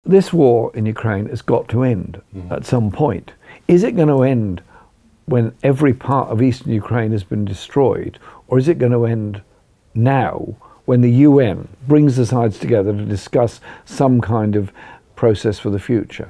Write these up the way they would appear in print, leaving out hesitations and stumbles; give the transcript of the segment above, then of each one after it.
this war in Ukraine has got to end at some point. Is it going to end when every part of eastern Ukraine has been destroyed, or is it going to end now when the UN brings the sides together to discuss some kind of process for the future?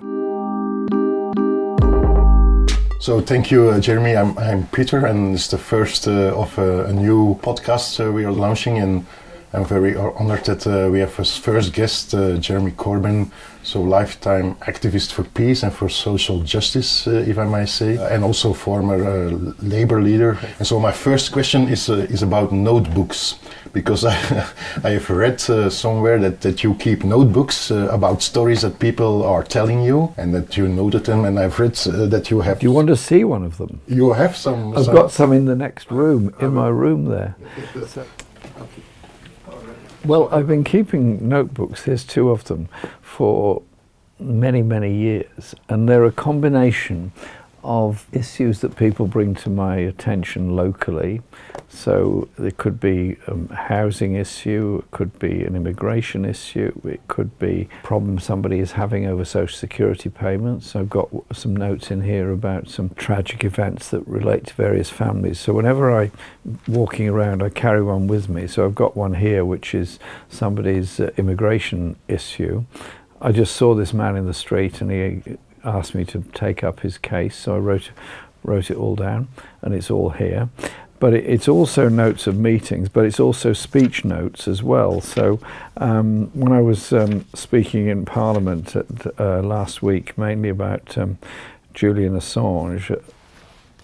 So thank you, Jeremy. I'm Peter, and it's the first of a new podcast we are launching, and I'm very honored that we have as first guest Jeremy Corbyn, so lifetime activist for peace and for social justice, if I may say, and also former Labour leader. And so my first question is about notebooks, because I have read somewhere that you keep notebooks about stories that people are telling you, and that you noted them, and I've read that you have... Do you want to see one of them? You have some... I've got some in the next room, in my room there. So, well, I've been keeping notebooks, here's two of them, for many, many years, and they're a combination of issues that people bring to my attention locally. So it could be a housing issue, it could be an immigration issue, it could be a problem somebody is having over social security payments. I've got some notes in here about some tragic events that relate to various families. So whenever I'm walking around, I carry one with me. So I've got one here which is somebody's immigration issue. I just saw this man in the street and he asked me to take up his case, so I wrote it all down, and it's all here. But it's also notes of meetings, but it's also speech notes as well. So when I was speaking in Parliament last week, mainly about Julian Assange,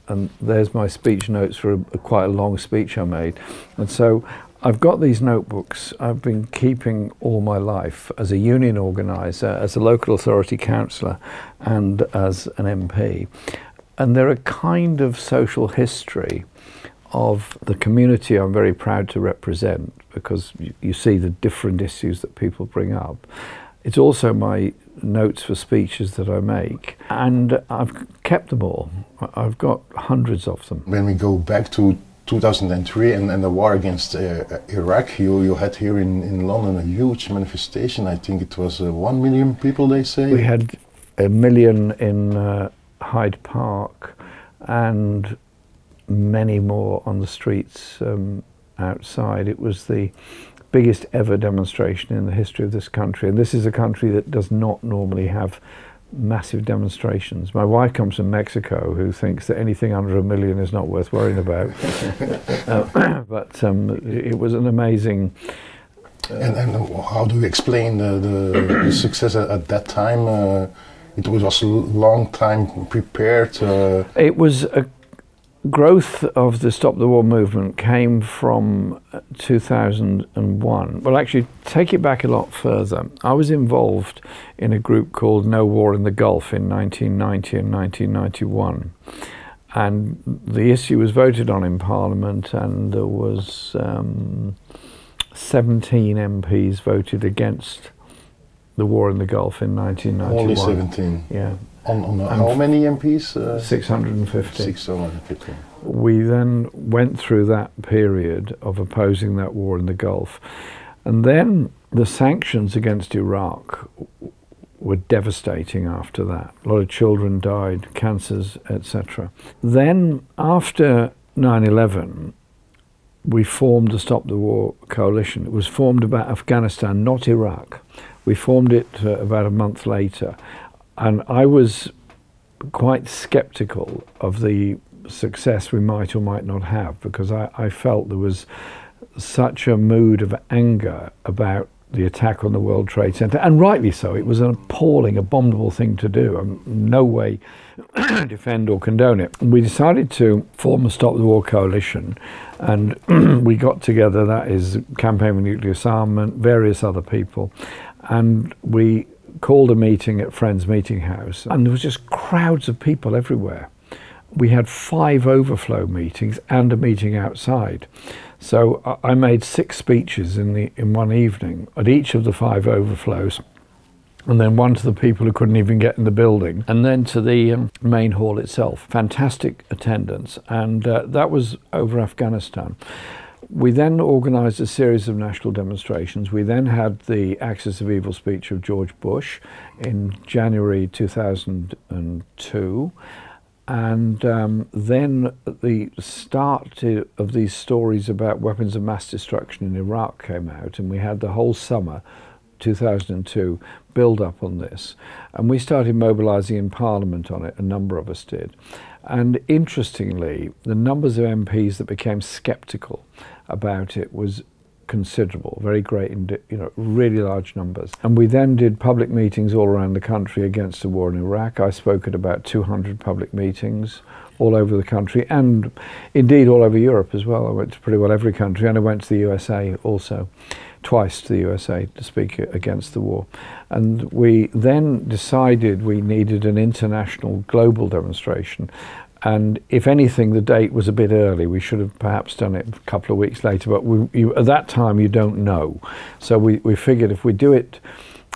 and there's my speech notes for quite a long speech I made. And so I've got these notebooks I've been keeping all my life as a union organiser, as a local authority councillor, and as an MP. And they're a kind of social history of the community I'm very proud to represent, because you see the different issues that people bring up. It's also my notes for speeches that I make, and I've kept them all. I've got hundreds of them. When we go back to 2003 and the war against Iraq, you had here in London a huge manifestation. I think it was 1 million people, they say. We had 1 million in Hyde-Park and many more on the streets outside. It was the biggest ever demonstration in the history of this country, and this is a country that does not normally have massive demonstrations. My wife comes from Mexico, who thinks that anything under 1 million is not worth worrying about. But it was an amazing... And how do you explain the success at that time? It was a long time prepared. It was a growth of the Stop the War movement came from 2001. Well, actually, take it back a lot further. I was involved in a group called No War in the Gulf in 1990 and 1991. And the issue was voted on in Parliament, and there was 17 MPs voted against the war in the Gulf in 1991. Only 17? Yeah. On how many MPs? 650. 650. We then went through that period of opposing that war in the Gulf. And then the sanctions against Iraq were devastating after that. A lot of children died, cancers, etc. Then after 9/11, we formed the Stop the War coalition. It was formed about Afghanistan, not Iraq. We formed it about a month later. And I was quite sceptical of the success we might or might not have, because I felt there was such a mood of anger about the attack on the World Trade Center, and rightly so. It was an appalling, abominable thing to do. In no way defend or condone it. We decided to form a Stop the War coalition, and we got together, that is Campaign for Nuclear Disarmament, various other people, and we called a meeting at Friends Meeting House, and there was just crowds of people everywhere. We had 5 overflow meetings and a meeting outside. So I made 6 speeches in one evening at each of the 5 overflows, and then one to the people who couldn't even get in the building, and then to the main hall itself. Fantastic attendance, and that was over Afghanistan. We then organised a series of national demonstrations. We then had the Axis of Evil speech of George Bush in January 2002. And then the start of these stories about weapons of mass destruction in Iraq came out, and we had the whole summer 2002 build up on this, and we started mobilising in Parliament on it. A number of us did, and interestingly, the numbers of MPs that became sceptical about it was considerable, very great, really large numbers. And we then did public meetings all around the country against the war in Iraq. I spoke at about 200 public meetings all over the country, and indeed all over Europe as well. I went to pretty well every country, and I went to the USA also, twice to the USA to speak against the war. And we then decided we needed an international global demonstration. And if anything, the date was a bit early. We should have perhaps done it a couple of weeks later, but at that time you don't know. So we figured if we do it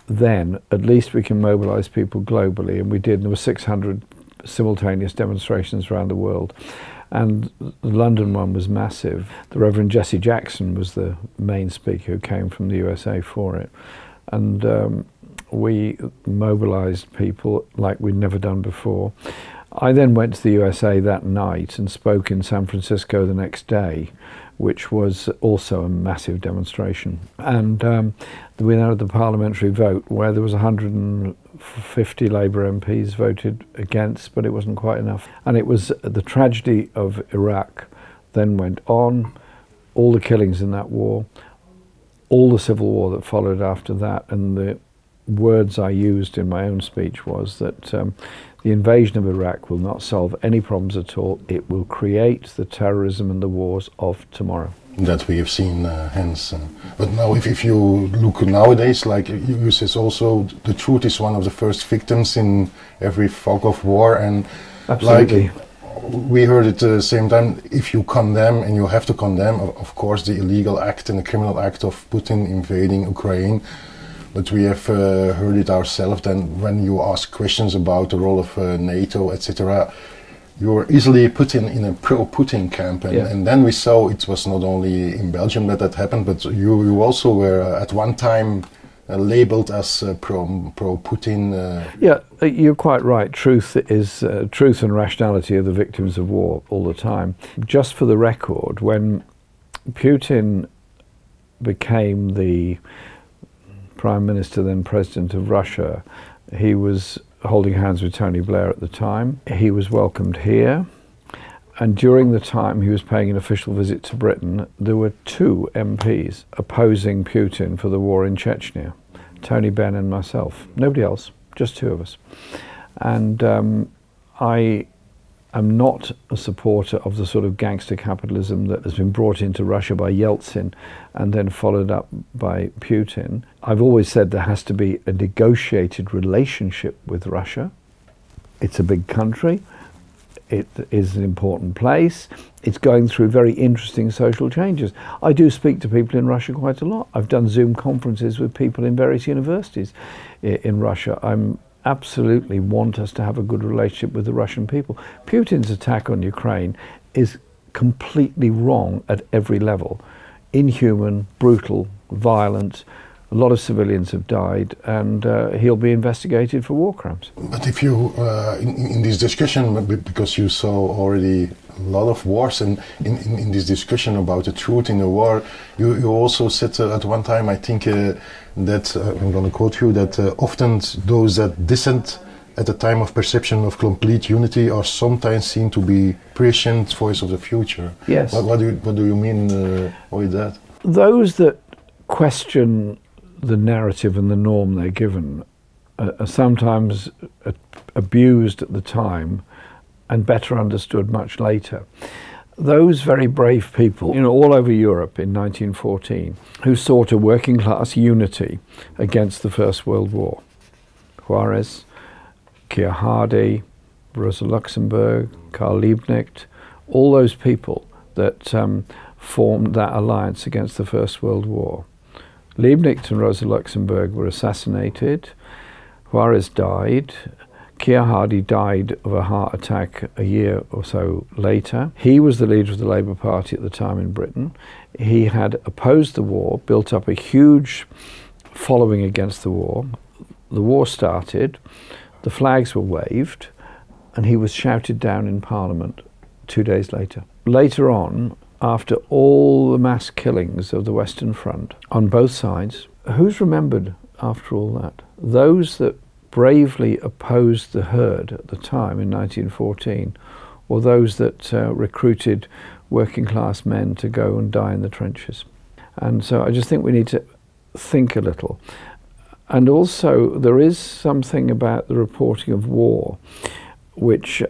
then, at least we can mobilise people globally, and we did. There were 600 simultaneous demonstrations around the world, and the London one was massive. The Reverend Jesse Jackson was the main speaker who came from the USA for it, and we mobilised people like we'd never done before. I then went to the USA that night and spoke in San Francisco the next day, which was also a massive demonstration. And we then had the parliamentary vote where there was 150 Labour MPs voted against, but it wasn't quite enough. And it was the tragedy of Iraq then went on, all the killings in that war, all the civil war that followed after that, and the words I used in my own speech was that the invasion of Iraq will not solve any problems at all. It will create the terrorism and the wars of tomorrow. That we have seen hence. But now if you look nowadays, like you says also, the truth is one of the first victims in every fog of war. And absolutely. Like we heard at the same time, if you condemn, and you have to condemn, of course, the illegal act and the criminal act of Putin invading Ukraine. But we have heard it ourselves. Then when you ask questions about the role of NATO, etc., you were easily put in a pro-Putin camp. And then we saw it was not only in Belgium that happened, but you also were at one time labeled as pro-Putin. Yeah, you're quite right. Truth and rationality are the victims of war all the time. Just for the record, when Putin became the Prime Minister, then President of Russia, he was holding hands with Tony Blair at the time. He was welcomed here, and during the time he was paying an official visit to Britain, there were 2 MPs opposing Putin for the war in Chechnya, Tony Benn and myself. Nobody else, just 2 of us. And I am not a supporter of the sort of gangster capitalism that has been brought into Russia by Yeltsin and then followed up by Putin. I've always said there has to be a negotiated relationship with Russia. It's a big country. It is an important place. It's going through very interesting social changes. I do speak to people in Russia quite a lot. I've done Zoom conferences with people in various universities in Russia. I'm absolutely want us to have a good relationship with the Russian people. Putin's attack on Ukraine is completely wrong at every level. Inhuman, brutal, violent. A lot of civilians have died, and he'll be investigated for war crimes. But if you, in this discussion, because you saw already a lot of wars, and in this discussion about the truth in the war, you also said at one time, I think, that, I'm going to quote you, that often those that dissent at the time of perception of complete unity are sometimes seen to be prescient voice of the future. Yes. What do you mean with that? Those that question the narrative and the norm they're given are sometimes abused at the time and better understood much later. Those very brave people, all over Europe in 1914, who sought a working class unity against the First World War. Juarez, Keir Hardie, Rosa Luxemburg, Karl Liebknecht, all those people that formed that alliance against the First World War. Liebknecht and Rosa Luxemburg were assassinated, Juarez died, Keir Hardie died of a heart attack a year or so later. He was the leader of the Labour Party at the time in Britain. He had opposed the war, built up a huge following against the war. The war started, the flags were waved, and he was shouted down in Parliament 2 days later. Later on, after all the mass killings of the Western Front on both sides, who's remembered after all that? Those that bravely opposed the herd at the time in 1914, or those that recruited working class men to go and die in the trenches. And so I just think we need to think a little. And also there is something about the reporting of war which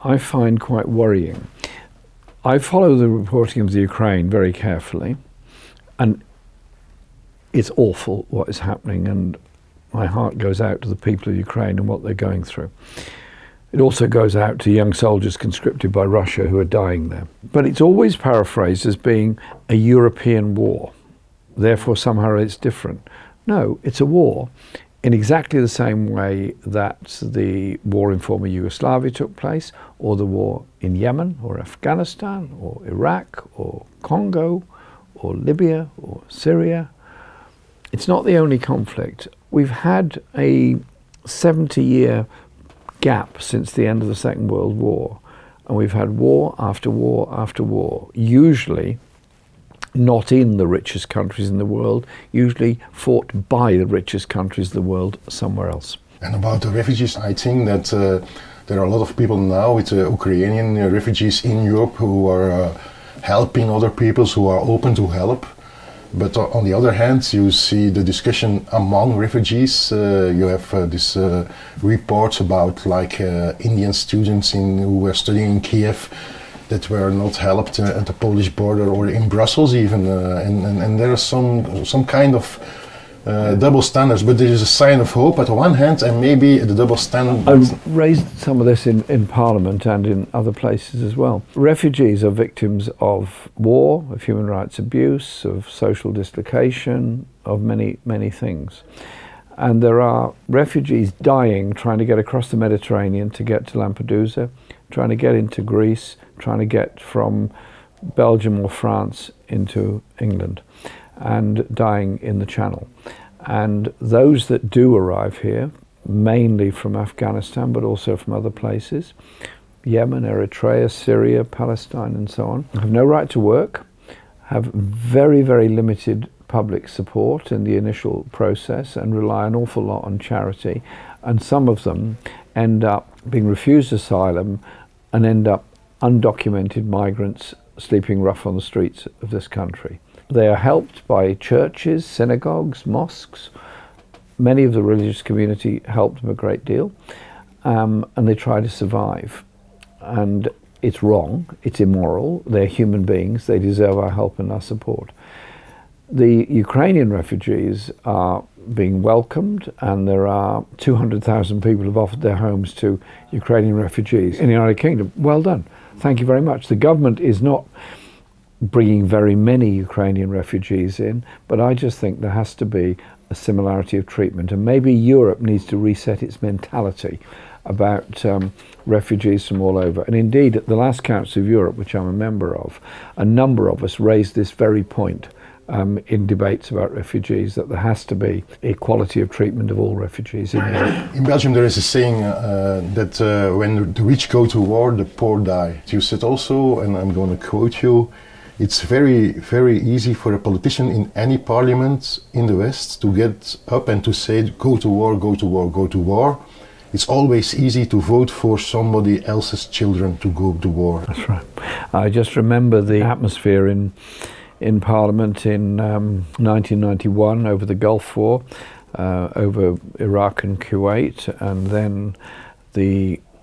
I find quite worrying. I follow the reporting of the Ukraine very carefully, and it's awful what is happening, and my heart goes out to the people of Ukraine and what they're going through. It also goes out to young soldiers conscripted by Russia who are dying there. But it's always paraphrased as being a European war, therefore somehow it's different. No, it's a war in exactly the same way that the war in former Yugoslavia took place, or the war in Yemen, or Afghanistan, or Iraq, or Congo, or Libya, or Syria. It's not the only conflict. We've had a 70-year gap since the end of the Second World War, and we've had war after war after war, usually not in the richest countries in the world, usually fought by the richest countries in the world somewhere else. And about the refugees, I think that there are a lot of people now with Ukrainian refugees in Europe who are helping other peoples, who are open to help. But on the other hand, you see the discussion among refugees. You have this reports about like Indian students who were studying in Kiev that were not helped at the Polish border or in Brussels even, and there are some kind of double standards, but there is a sign of hope at one hand, and maybe the double standard. I've raised some of this in Parliament and in other places as well. Refugees are victims of war, of human rights abuse, of social dislocation, of many things. And there are refugees dying trying to get across the Mediterranean to get to Lampedusa, trying to get into Greece, trying to get from Belgium or France into England, and dying in the Channel. And those that do arrive here, mainly from Afghanistan, but also from other places, Yemen, Eritrea, Syria, Palestine, and so on, have no right to work, have very, very limited public support in the initial process, and rely an awful lot on charity. And some of them end up being refused asylum and end up undocumented migrants sleeping rough on the streets of this country. They are helped by churches, synagogues, mosques. Many of the religious community help them a great deal, and they try to survive. And it's wrong, it's immoral, they're human beings, they deserve our help and our support. The Ukrainian refugees are being welcomed, and there are 200,000 people who have offered their homes to Ukrainian refugees in the United Kingdom. Well done. Thank you very much. The government is not bringing very many Ukrainian refugees in, but I just think there has to be a similarity of treatment, and maybe Europe needs to reset its mentality about refugees from all over. And indeed, at the last Council of Europe, which I'm a member of, a number of us raised this very point in debates about refugees, that there has to be equality of treatment of all refugees in Europe. In Belgium there is a saying that when the rich go to war, the poor die. You said also, and I'm going to quote you, it's very, very easy for a politician in any parliament in the West to get up and to say, go to war, go to war, go to war. It's always easy to vote for somebody else's children to go to war. That's right. I just remember the atmosphere in Parliament in 1991 over the Gulf War, over Iraq and Kuwait, and then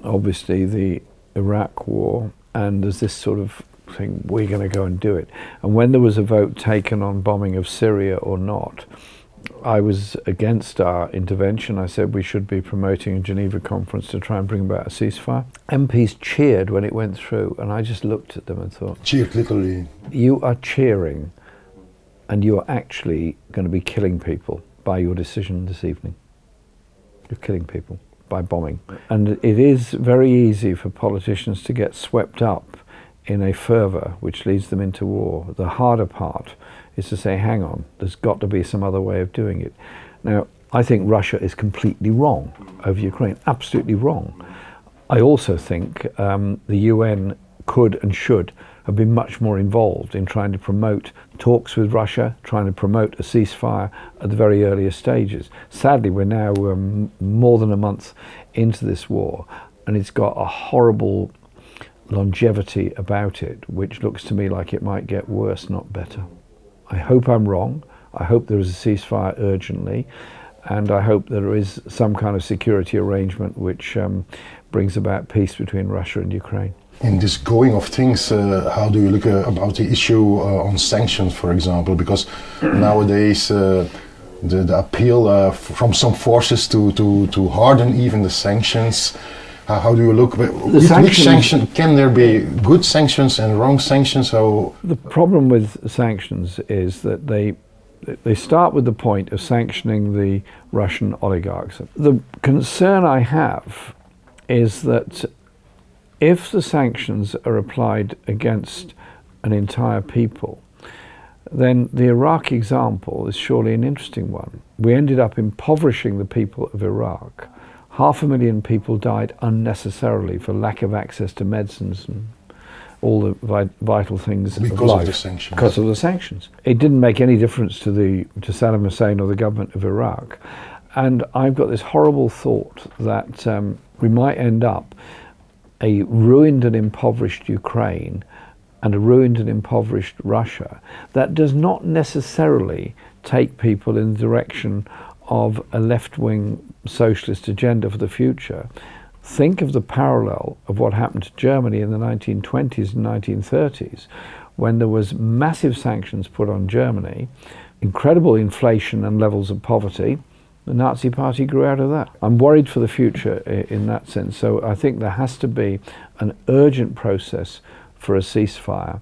obviously the Iraq War, and there's this sort of thing, we're going to go and do it. And when there was a vote taken on bombing of Syria or not, I was against our intervention. I said we should be promoting a Geneva conference to try and bring about a ceasefire. MPs cheered when it went through, and I just looked at them and thought, cheered literally. You are cheering, and you are actually going to be killing people by your decision this evening. You're killing people. by bombing. And it is very easy for politicians to get swept up in a fervour which leads them into war. The harder part is to say, hang on, there's got to be some other way of doing it. Now, I think Russia is completely wrong over Ukraine, absolutely wrong. I also think the UN could and should have been much more involved in trying to promote talks with Russia, trying to promote a ceasefire at the very earliest stages. Sadly, we're now more than a month into this war, and it's got a horrible longevity about it, which looks to me like it might get worse, not better. I hope I'm wrong. I hope there is a ceasefire urgently, and I hope there is some kind of security arrangement which brings about peace between Russia and Ukraine. In this going of things, how do you look about the issue on sanctions, for example? Because nowadays the appeal from some forces to harden even the sanctions. How do you look? Which sanction can there be good sanctions and wrong sanctions? The problem with sanctions is that they start with the point of sanctioning the Russian oligarchs. The concern I have is that if the sanctions are applied against an entire people, then the Iraq example is surely an interesting one. We ended up impoverishing the people of Iraq. 500,000 people died unnecessarily for lack of access to medicines and all the vital things of life. Because of the sanctions. Because of the sanctions. It didn't make any difference to Saddam Hussein or the government of Iraq. And I've got this horrible thought that we might end up a ruined and impoverished Ukraine and a ruined and impoverished Russia that does not necessarily take people in the direction of a left-wing socialist agenda for the future. Think of the parallel of what happened to Germany in the 1920s and 1930s, when there was massive sanctions put on Germany, incredible inflation and levels of poverty. The Nazi Party grew out of that. I'm worried for the future in that sense. So I think there has to be an urgent process for a ceasefire,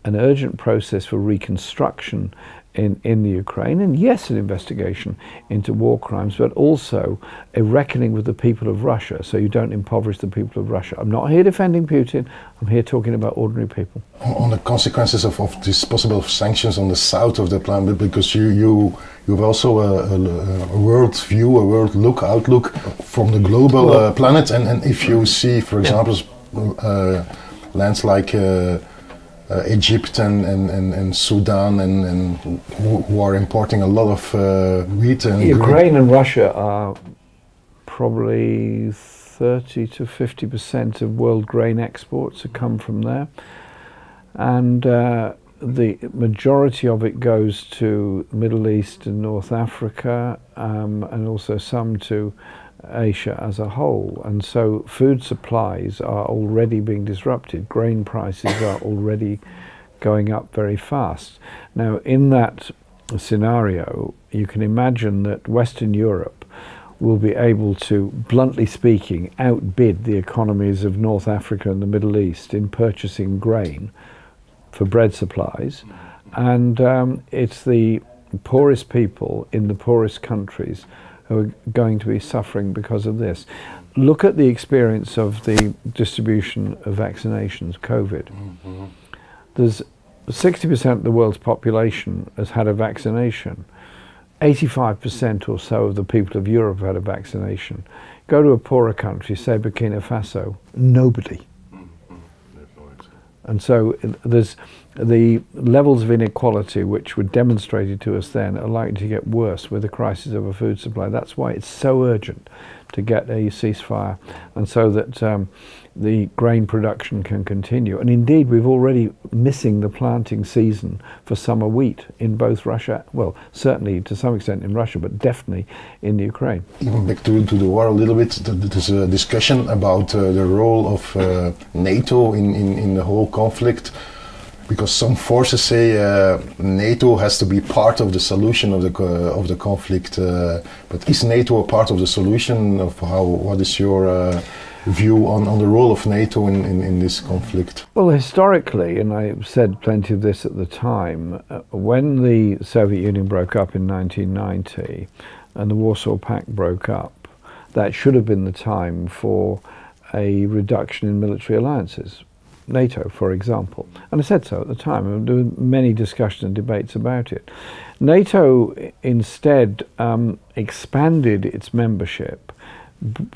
an urgent process for reconstruction in the Ukraine, and yes, an investigation into war crimes, but also a reckoning with the people of Russia, so you don't impoverish the people of Russia. I'm not here defending Putin, I'm here talking about ordinary people. On the consequences of these possible sanctions on the south of the planet, because you've also a world view, a world outlook from the global planet, and if you see, for example, lands like Egypt and Sudan and who are importing a lot of wheat and Ukraine and Russia are probably 30 to 50% of world grain exports have come from there, and the majority of it goes to Middle East and North Africa, and also some to Asia as a whole. And so food supplies are already being disrupted. Grain prices are already going up very fast. Now, in that scenario, you can imagine that Western Europe will be able to, bluntly speaking, outbid the economies of North Africa and the Middle East in purchasing grain for bread supplies. And it's the poorest people in the poorest countries who are going to be suffering because of this. Look at the experience of the distribution of vaccinations, COVID. Mm-hmm. There's 60% of the world's population has had a vaccination. 85% or so of the people of Europe have had a vaccination. Go to a poorer country, say Burkina Faso, nobody. And so there's the levels of inequality which were demonstrated to us then are likely to get worse with the crisis of a food supply. That's why it's so urgent to get a ceasefire, and so that the grain production can continue. And indeed, we've already missing the planting season for summer wheat in both Russia, well, certainly to some extent in Russia, but definitely in the Ukraine. Even back to the war a little bit, there's a discussion about the role of NATO in the whole conflict, because some forces say NATO has to be part of the solution of the conflict. But is NATO a part of the solution? What is your view on the role of NATO in this conflict? Well, historically, and I said plenty of this at the time, when the Soviet Union broke up in 1990 and the Warsaw Pact broke up, that should have been the time for a reduction in military alliances. NATO, for example. And I said so at the time, and there were many discussions and debates about it. NATO instead expanded its membership,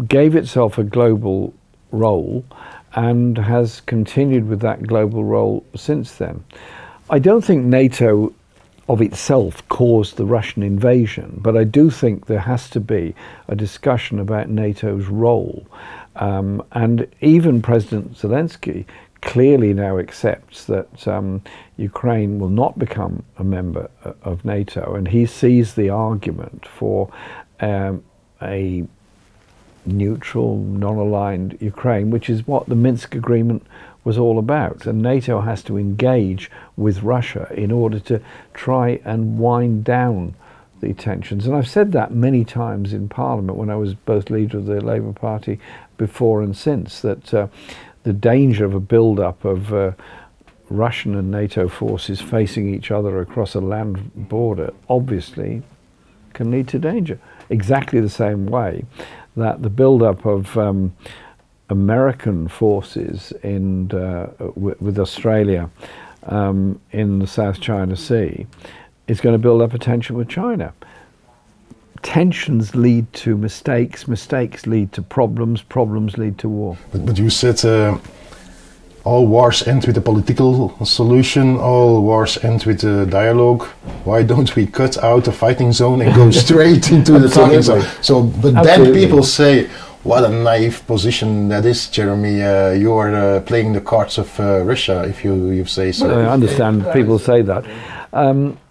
gave itself a global role, and has continued with that global role since then. I don't think NATO of itself caused the Russian invasion, but I do think there has to be a discussion about NATO's role. And even President Zelensky clearly now accepts that Ukraine will not become a member of NATO, and he sees the argument for a neutral, non-aligned Ukraine, which is what the Minsk agreement was all about. And NATO has to engage with Russia in order to try and wind down the tensions. And I've said that many times in Parliament when I was both leader of the Labour Party before and since, that the danger of a build-up of Russian and NATO forces facing each other across a land border obviously can lead to danger. Exactly the same way that the build-up of American forces in, with Australia in the South China Sea is going to build up a tension with China. Tensions lead to mistakes, mistakes lead to problems, problems lead to war. But you said all wars end with a political solution, all wars end with a dialogue. Why don't we cut out the fighting zone and go straight into the talking zone? So, but then people say, what a naive position that is, Jeremy. You are playing the cards of Russia, if you say so. Well, I understand people say that.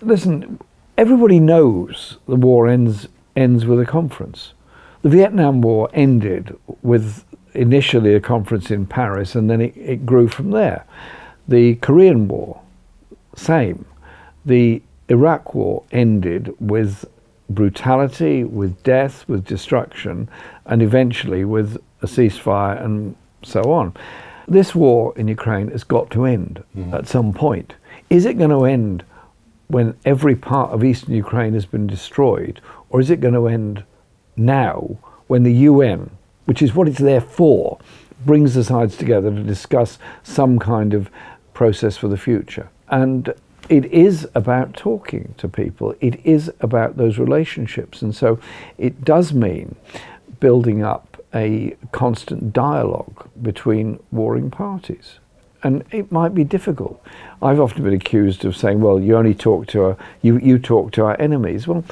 Listen, everybody knows the war ends with a conference. The Vietnam War ended with initially a conference in Paris, and then it grew from there. The Korean War, same. The Iraq War ended with brutality, with death, with destruction, and eventually with a ceasefire and so on. This war in Ukraine has got to end at some point. Is it going to end when every part of eastern Ukraine has been destroyed, or is it going to end now when the UN, which is what it's there for, brings the sides together to discuss some kind of process for the future? And it is about talking to people. It is about those relationships. And so it does mean building up a constant dialogue between warring parties. And it might be difficult. I've often been accused of saying, well, you only talk to you talk to our enemies. Well,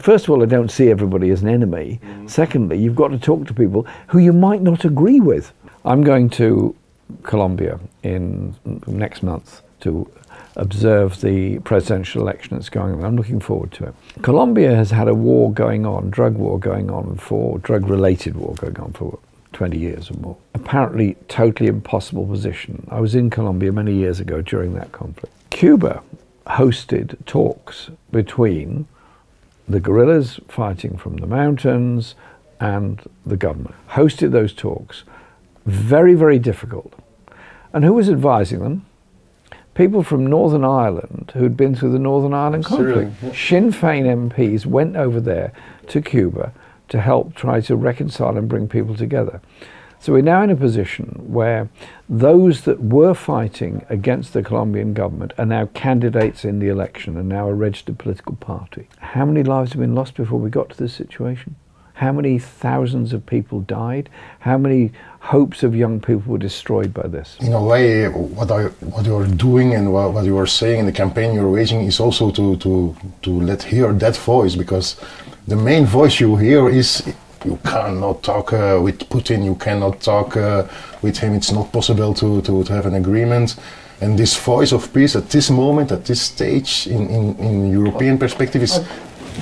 first of all, I don't see everybody as an enemy. Secondly, you've got to talk to people who you might not agree with. I'm going to Colombia in next month to observe the presidential election that's going on. I'm looking forward to it. Colombia has had a war going on, drug drug-related war going on for 20 years or more. Apparently totally impossible position. I was in Colombia many years ago during that conflict. Cuba hosted talks between the guerrillas fighting from the mountains and the government. Hosted those talks. Very, very difficult. And who was advising them? People from Northern Ireland who'd been through the Northern Ireland conflict. Sinn Féin MPs went over there to Cuba to help try to reconcile and bring people together. So we're now in a position where those that were fighting against the Colombian government are now candidates in the election and now a registered political party. How many lives have been lost before we got to this situation? How many thousands of people died? How many hopes of young people were destroyed by this? In a way, what you're doing and what you are saying in the campaign you're waging is also to let hear that voice, because the main voice you hear is you cannot talk with Putin, you cannot talk with him, it's not possible to have an agreement. And this voice of peace at this moment, at this stage, in European perspective is...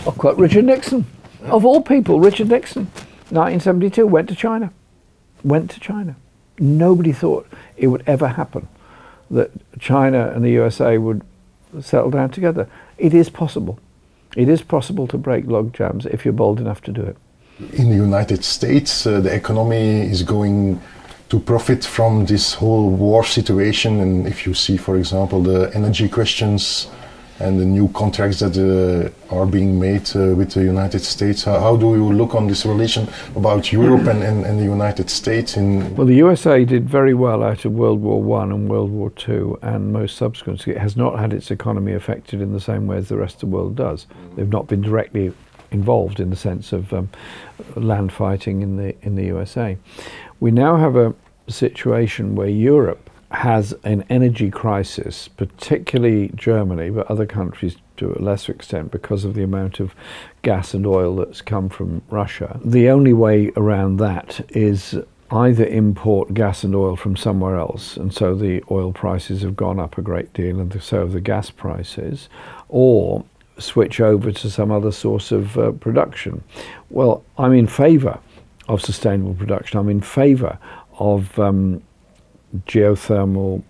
I'll quote Richard Nixon. Of all people, Richard Nixon, 1972, went to China. Went to China. Nobody thought it would ever happen that China and the USA would settle down together. It is possible. It is possible to break log jams if you're bold enough to do it. In the United States, the economy is going to profit from this whole war situation. And if you see, for example, the energy questions and the new contracts that are being made with the United States. How do you look on this relation about Europe and the United States? Well, the USA did very well out of World War I and World War II, and most subsequently. It has not had its economy affected in the same way as the rest of the world does. They've not been directly involved in the sense of land fighting in the USA. We now have a situation where Europe has an energy crisis, particularly Germany, but other countries to a lesser extent because of the amount of gas and oil that's come from Russia. The only way around that is either import gas and oil from somewhere else, and so the oil prices have gone up a great deal, and so have the gas prices, or switch over to some other source of production. Well, I'm in favour of sustainable production. I'm in favour of geothermal,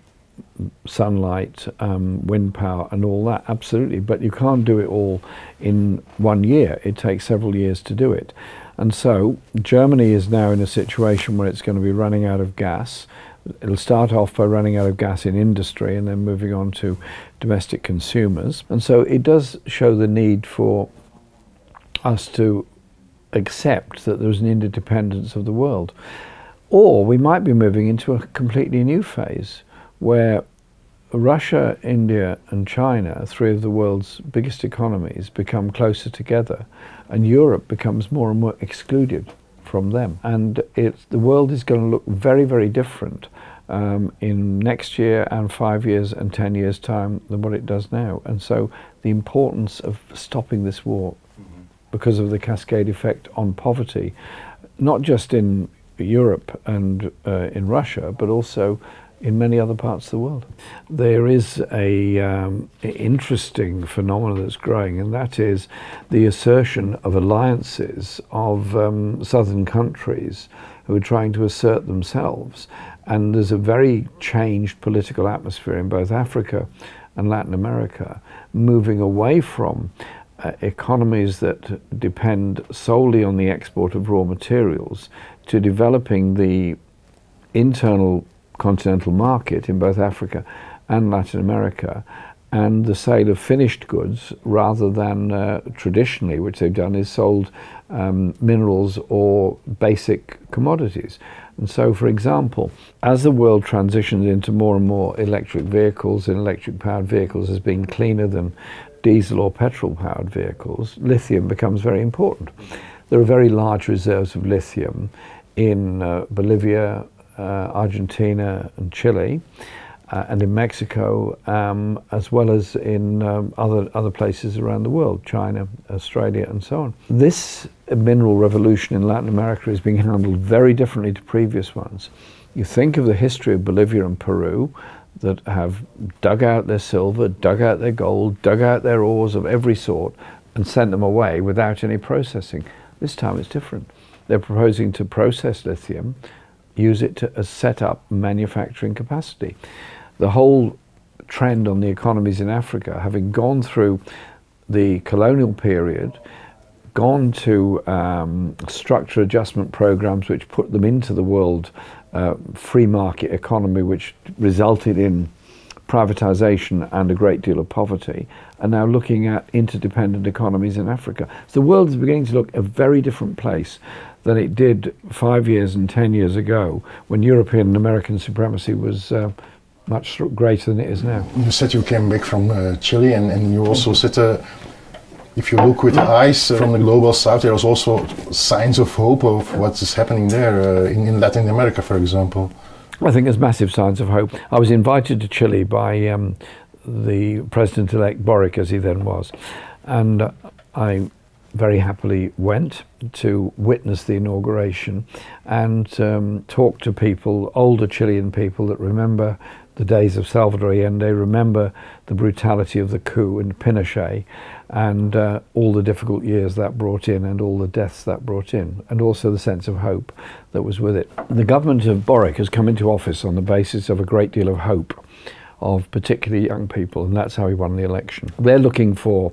sunlight, wind power and all that, absolutely, but you can't do it all in 1 year. It takes several years to do it. And so Germany is now in a situation where it's going to be running out of gas. It'll start off by running out of gas in industry and then moving on to domestic consumers. And so it does show the need for us to accept that there's an interdependence of the world. Or we might be moving into a completely new phase where Russia, India and China, three of the world's biggest economies, become closer together and Europe becomes more and more excluded from them. And the world is going to look very, very different in next year and 5 years and 10 years' time than what it does now. And so the importance of stopping this war because of the cascade effect on poverty, not just in Europe and in Russia, but also in many other parts of the world. There is a interesting phenomenon that's growing, and that is the assertion of alliances of southern countries who are trying to assert themselves. And there's a very changed political atmosphere in both Africa and Latin America, moving away from economies that depend solely on the export of raw materials to developing the internal continental market in both Africa and Latin America, and the sale of finished goods rather than traditionally, which they've done, is sold minerals or basic commodities. And so, for example, as the world transitions into more and more electric vehicles and electric powered vehicles as being cleaner than diesel or petrol powered vehicles, lithium becomes very important. There are very large reserves of lithium in Bolivia, Argentina and Chile, and in Mexico, as well as in other places around the world, China, Australia and so on. This mineral revolution in Latin America is being handled very differently to previous ones. You think of the history of Bolivia and Peru that have dug out their silver, dug out their gold, dug out their ores of every sort and sent them away without any processing. This time it's different. They're proposing to process lithium, use it to set up manufacturing capacity. The whole trend on the economies in Africa, having gone through the colonial period, gone to structure adjustment programs which put them into the world free market economy, which resulted in privatization and a great deal of poverty, and now looking at interdependent economies in Africa. So the world is beginning to look a very different place than it did 5 years and 10 years ago, when European and American supremacy was much greater than it is now. You said you came back from Chile, and you also said if you look with the eyes from the global south, there is also signs of hope of what is happening there in Latin America, for example. I think there's massive signs of hope. I was invited to Chile by the president-elect Boric, as he then was, and I very happily went to witness the inauguration and talk to people, older Chilean people that remember the days of Salvador Allende, remember the brutality of the coup in Pinochet, and all the difficult years that brought in and all the deaths that brought in, and also the sense of hope that was with it. The government of Boric has come into office on the basis of a great deal of hope of particularly young people, and that's how he won the election. They're looking for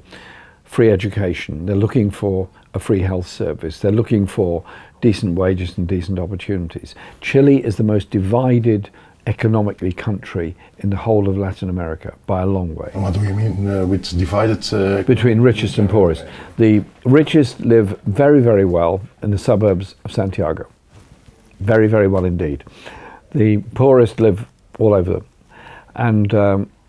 free education, they're looking for a free health service, they're looking for decent wages and decent opportunities. Chile is the most divided economically country in the whole of Latin America by a long way. What do you mean with divided? Between richest and poorest. The richest live very, very well in the suburbs of Santiago. Very, very well indeed. The poorest live all over them. And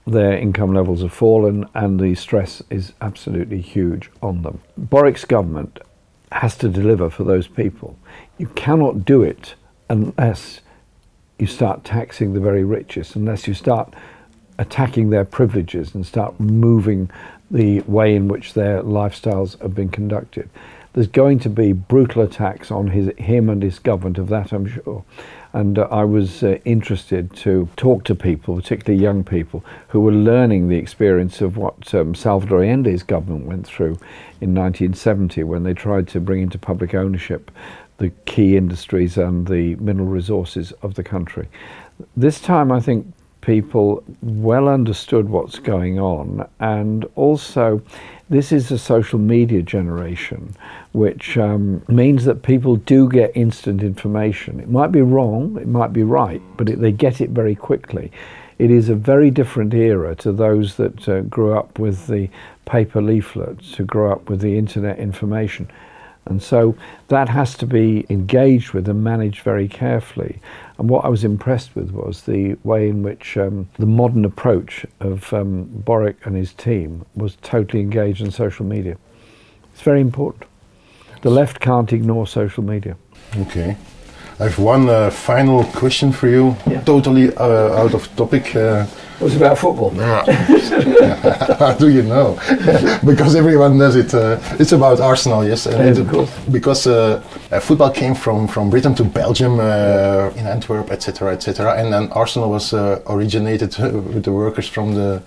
their income levels have fallen and the stress is absolutely huge on them. Boric's government has to deliver for those people. You cannot do it unless you start taxing the very richest, unless you start attacking their privileges and start moving the way in which their lifestyles have been conducted. There's going to be brutal attacks on him and his government, of that I'm sure. And I was interested to talk to people, particularly young people, who were learning the experience of what Salvador Allende's government went through in 1970 when they tried to bring into public ownership the key industries and the mineral resources of the country. This time I think people well understood what's going on, and also this is a social media generation, which means that people do get instant information. It might be wrong, it might be right, but they get it very quickly. It is a very different era to those that grew up with the paper leaflets, who grew up with the internet information. And so that has to be engaged with and managed very carefully. And what I was impressed with was the way in which the modern approach of Boric and his team was totally engaged in social media. It's very important. The left can't ignore social media. Okay. I have one final question for you, yeah. Totally out of topic. It was about football. How do you know? Because everyone does it. It's about Arsenal, yes. Yes, of course. Because football came from Britain to Belgium, in Antwerp, etc., etc., and then Arsenal was originated with the workers from the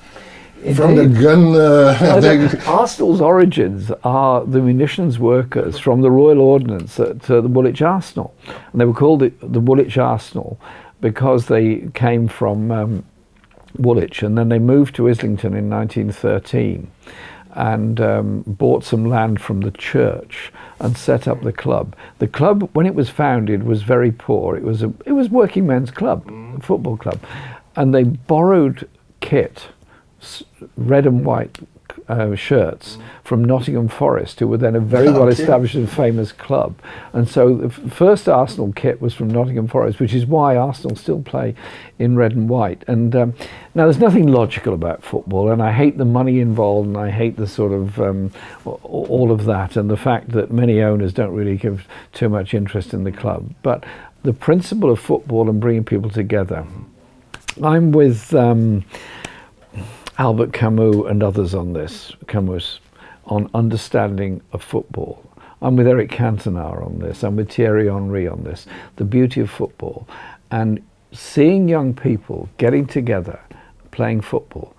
gun. Arsenal's origins are the munitions workers from the Royal Ordnance at the Woolwich Arsenal, and they were called the Woolwich Arsenal because they came from Woolwich, and then they moved to Islington in 1913 and bought some land from the church and set up the club. The club, when it was founded, was very poor. It was working men's club, football club, and they borrowed kit, red and white shirts from Nottingham Forest, who were then a very well established and famous club. And so the first Arsenal kit was from Nottingham Forest, which is why Arsenal still play in red and white. And now there's nothing logical about football, and I hate the money involved, and I hate the sort of all of that, and the fact that many owners don't really give too much interest in the club. But the principle of football and bringing people together. I'm with Albert Camus and others on this, Camus, on understanding of football. I'm with Eric Cantona on this, I'm with Thierry Henry on this, the beauty of football. And seeing young people getting together, playing football,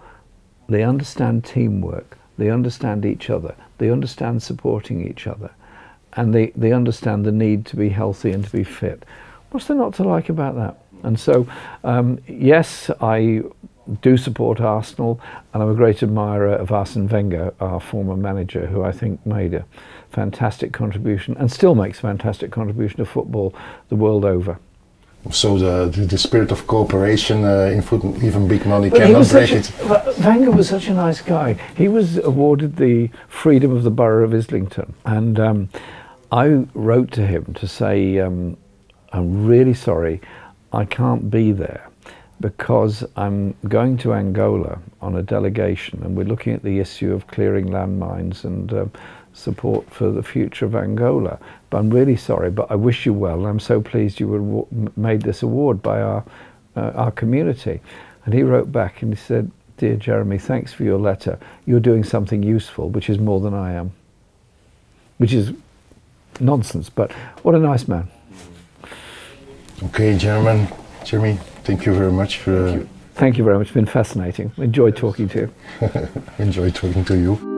they understand teamwork, they understand each other, they understand supporting each other, and they understand the need to be healthy and to be fit. What's there not to like about that? And so, yes, I do support Arsenal, and I'm a great admirer of Arsene Wenger, our former manager, who I think made a fantastic contribution and still makes a fantastic contribution to football the world over. So the spirit of cooperation in football, even big money cannot break it. Wenger was such a nice guy. He was awarded the freedom of the borough of Islington, and I wrote to him to say, I'm really sorry, I can't be there, because I'm going to Angola on a delegation, and we're looking at the issue of clearing landmines and support for the future of Angola. But I'm really sorry, but I wish you well, and I'm so pleased you were made this award by our community. And he wrote back and he said, "Dear Jeremy, thanks for your letter. You're doing something useful, which is more than I am." Which is nonsense, but what a nice man. Okay, Jeremy, thank you very much for... Thank you very much. It's been fascinating. Enjoyed talking to you. Enjoyed talking to you.